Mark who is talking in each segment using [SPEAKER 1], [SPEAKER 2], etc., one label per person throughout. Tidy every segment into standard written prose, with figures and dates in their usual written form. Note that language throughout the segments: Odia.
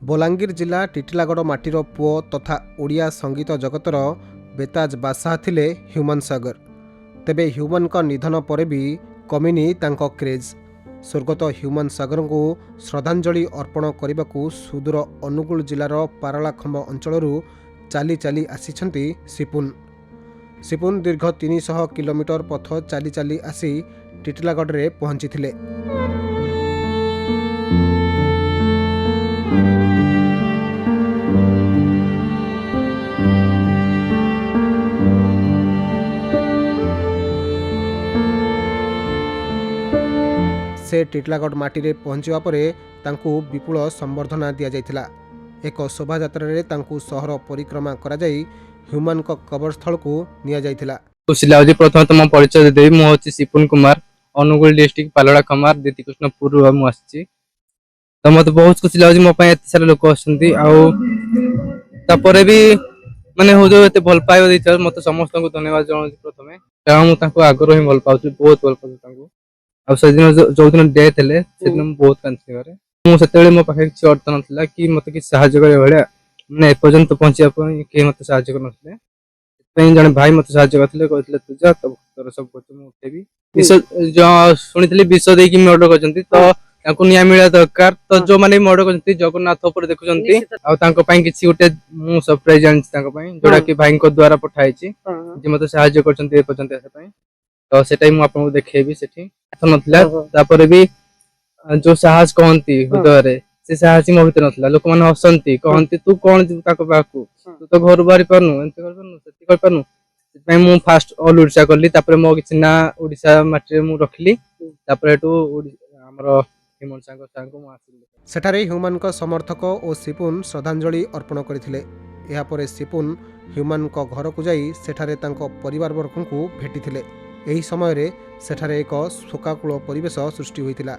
[SPEAKER 1] ବଲାଙ୍ଗୀର ଜିଲ୍ଲା ଟିଟିଲାଗଡ଼ ମାଟିର ପୁଅ ତଥା ଓଡ଼ିଆ ସଙ୍ଗୀତ ଜଗତର ବେତାଜ ବାଦଶାହ ଥିଲେ ହ୍ୟୁମାନ ସାଗର। ତେବେ ହ୍ୟୁମାନଙ୍କ ନିଧନ ପରେ ବି କମିନି ତାଙ୍କ କ୍ରେଜ୍। ସ୍ୱର୍ଗତ ହ୍ୟୁମାନ ସାଗରଙ୍କୁ ଶ୍ରଦ୍ଧାଞ୍ଜଳି ଅର୍ପଣ କରିବାକୁ ସୁଦୂର ଅନୁଗୁଳ ଜିଲ୍ଲାର ପାରଳାଖମ୍ବ ଅଞ୍ଚଳରୁ ଚାଲି ଚାଲି ଆସିଛନ୍ତି ସିପୁନ। ସିପୁନ ଦୀର୍ଘ 300 କିଲୋମିଟର ପଥ ଚାଲି ଚାଲି ଆସି ଟିଟିଲାଗଡ଼ରେ ପହଞ୍ଚିଥିଲେ। ସେ ଟିଟିଲାଗଡ଼ ମାଟିରେ ପହଞ୍ଚିବା ପରେ ତାଙ୍କୁ ବିପୁଳ ସମ୍ବର୍ଦ୍ଧନା ଦିଆଯାଇଥିଲା। ଏକ ଶୋଭାଯାତ୍ରାରେ ତାଙ୍କୁ ସହର ପରିକ୍ରମା କରାଯାଇ ହ୍ୟୁମାନଙ୍କ କବରସ୍ଥଳକୁ ନିଆଯାଇଥିଲା।
[SPEAKER 2] ଖୁସି ଲାଗୁଛି। ପ୍ରଥମେ ତ ମୋ ପରିଚୟ ଦେବି, ମୁଁ ହେଉଛି ସିପୁନ କୁମାର, ଅନୁଗୁଳ ଡିଷ୍ଟ୍ରିକ୍ଟ ପାଲଳାଖମାର ଦିତିକୃଷ୍ଣପୁରରୁ ମୁଁ ଆସିଛି। ତ ମୋତେ ବହୁତ ଖୁସି ଲାଗୁଛି, ମୋ ପାଇଁ ଏତେ ସାରା ଲୋକ ଆସୁଛନ୍ତି। ଆଉ ତାପରେ ବି ମାନେ ଯୋଉ ଏତେ ଭଲ ପାଇବା ଦେଇଥିବାରୁ ମୋତେ ସମସ୍ତଙ୍କୁ ଧନ୍ୟବାଦ ଜଣାଉଛି ପ୍ରଥମେ, କାରଣ ମୁଁ ତାଙ୍କୁ ଆଗରୁ ହିଁ ଭଲ ପାଉଛି, ବହୁତ ଭଲ ପାଉଛି ତାଙ୍କୁ। ଆଉ ସେଦିନ ଯୋଉଦିନ ଡେଥ୍ ହେଲେ ସେଦିନ ମୁଁ ବହୁତ କାନ୍ଦିଥିଲି ଘରେ। ମୁଁ ସେତେବେଳେ ମୋ ପାଖରେ କିଛି ଅର୍ଥ ନଥିଲା କି ମୋତେ କିଛି ସାହାଯ୍ୟ କରିବା ଭଳିଆ, ମାନେ ଏପର୍ଯ୍ୟନ୍ତ ପହଞ୍ଚିବା ପାଇଁ କେହି ମୋତେ ସାହାଯ୍ୟ କରିନଥିଲେ। ସେଥିପାଇଁ ଜଣେ ଭାଇ ମୋତେ ସାହାଯ୍ୟ କରିଥିଲେ, କହିଥିଲେ ତୁ ଯା, ତୋର ସବୁ ଖର୍ଚ୍ଚ ମୁଁ ଉଠେଇବି। ଶୁଣିଥିଲି ବିଷ ଦେଇକି ମର୍ଡର କରିଛନ୍ତି, ତ ତାଙ୍କୁ ନ୍ୟାୟ ମିଳିବା ଦରକାର। ତ ଯୋଉମାନେ ମର୍ଡର କରିଛନ୍ତି ଜଗନ୍ନାଥ ଉପରେ ଦେଖୁଛନ୍ତି, ଆଉ ତାଙ୍କ ପାଇଁ କିଛି ଗୋଟେ ମୁଁ ସରପ୍ରାଇଜ ଆଣିଛି ତାଙ୍କ ପାଇଁ, ଯୋଉଟା କି ଭାଇଙ୍କ ଦ୍ଵାରା ପଠା ହେଇଛି, ଯେ ମୋତେ ସାହାଯ୍ୟ କରିଛନ୍ତି ଏପର୍ଯ୍ୟନ୍ତ ଆସିବା ପାଇଁ। ତ ସେଟା ମୁଁ ଆପଣଙ୍କୁ ଦେଖେଇବି। ସେଠି ନଥିଲା, ତାପରେ ବି ଯୋଉ ସାହସ କହନ୍ତି ହୃଦୟରେ, ସେ ସାହସ ମୋ ଭିତରେ ନଥିଲା। ଲୋକମାନେ ହସନ୍ତି, କହନ୍ତି ତୁ କଣ ଯିବୁ ତାଙ୍କ ପାଖକୁ, ତୁ ତ ଘରୁ ବାହାରି ପାରୁନୁ, ଏମିତି କରିପାରୁନୁ, ସେମିତି କରିପାରୁନୁ। ସେଥିପାଇଁ ମୁଁ ଫାଷ୍ଟ ଅଲ ଓଡ଼ିଶା କଲି, ତାପରେ ମୋ କିଛି ନା ଓଡ଼ିଶା ମାଟିରେ ମୁଁ ରଖିଲି। ତାପରେ ଏଠୁ ଆମର ହ୍ୟୁମାନ ସାଗରଙ୍କୁ ମୁଁ ଆସିଲି।
[SPEAKER 1] ସେଠାରେ ହ୍ୟୁମାନଙ୍କ ସମର୍ଥକ ଓ ସିପୁନ ଶ୍ରଦ୍ଧାଞ୍ଜଳି ଅର୍ପଣ କରିଥିଲେ। ଏହାପରେ ସିପୁନ ହ୍ୟୁମାନଙ୍କ ଘରକୁ ଯାଇ ସେଠାରେ ତାଙ୍କ ପରିବାରବର୍ଗଙ୍କୁ ଭେଟିଥିଲେ। ଏହି ସମୟରେ ସେଠାରେ ଏକ ଶୋକାକୁଳ ପରିବେଶ ସୃଷ୍ଟି ହୋଇଥିଲା।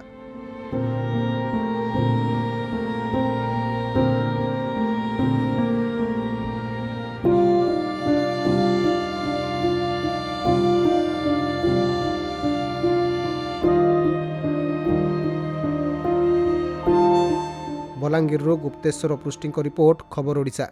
[SPEAKER 1] ବଲାଙ୍ଗୀରରୁ ଗୁପ୍ତେଶ୍ୱର ପୃଷ୍ଟିଙ୍କ ରିପୋର୍ଟ, ଖବର ଓଡ଼ିଶା।